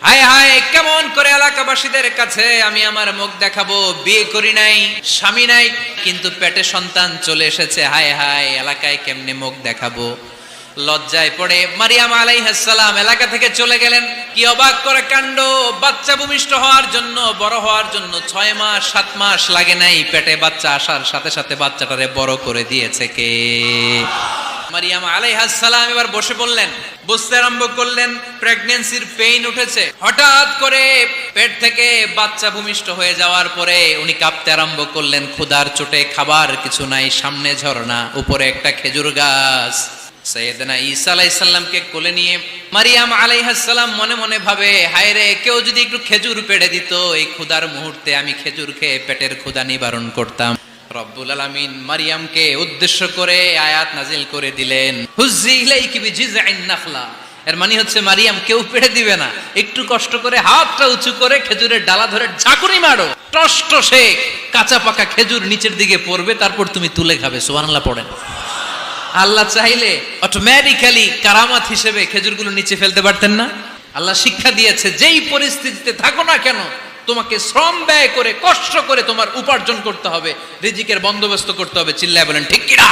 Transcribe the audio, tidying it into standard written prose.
হায় হায়, কেমন করে এলাকাবাসীদের কাছে আমি আমার মুখ দেখাবো? বিয়ে করি নাই, স্বামী নাই, কিন্তু পেটে সন্তান চলে এসেছে। হায় হায়, এলাকায় কেমনে মুখ দেখাবো? লজ্জায় পড়ে মারিয়াম আলাইহিস সালাম এলাকা থেকে চলে গেলেন। কি অবাক করে কাণ্ড! বাচ্চা ভূমিষ্ঠ হওয়ার জন্য, বড় হওয়ার জন্য 6 মাস 7 মাস লাগে নাই, পেটে বাচ্চা আসার সাথে সাথে বাচ্চাটারে বড় করে দিয়েছে কে? মারিয়াম আলাইহিস সালাম এবার বসে পড়লেন, বুঝতে আরম্ভ করলেন প্রেগন্যান্সির পেইন উঠেছে। হঠাৎ করে পেট থেকে বাচ্চা ভূমিষ্ঠ হয়ে যাওয়ার পরে উনি কাঁপতে আরম্ভ করলেন। ক্ষুধার চোটে খাবার কিছু নাই, সামনে ঝর্ণা, উপরে একটা খেজুর গাছ। সাইয়েদনা ঈসা আলাইহিস সালামকে কোলে নিয়ে মারিয়াম আলাইহিস সালাম মনে মনে ভাবে, হায় রে, কেউ যদি একটু খেজুর পেড়ে দিত, এই ক্ষুধার মুহূর্তে আমি খেজুর খেয়ে পেটের ক্ষুধা নিবারণ করতাম। রব্বুল আলামিন মারিয়ামকে উদ্দেশ্য করে আয়াত নাজিল করে দিলেন, হুজ্জি ইলাইকি বিজিযআইন নাখলা। এর মানে হচ্ছে, মারিয়াম, কেউ পেড়ে দিবে না, একটু কষ্ট করে হাতটা উঁচু করে খেজুরের ডালা ধরে ঝাঁকুনি মারো, টসটসে কাঁচা পাকা খেজুর নিচের দিকে পড়বে, তারপর তুমি তুলে খাবে। সুবহানাল্লাহ পড়েন। আল্লাহ চাইলে অটোমেটিক্যালি কারামাত হিসেবে খেজুরগুলো নিচে ফেলতে পারতেন না? আল্লাহ শিক্ষা দিয়েছে, যেই পরিস্থিতিতে থাকো না কেন, তোমাকে শ্রম ব্যয় করে কষ্ট করে তোমার উপার্জন করতে হবে, রিজিকের বন্দোবস্ত করতে হবে। চিল্লায় বলেন ঠিক কিনা?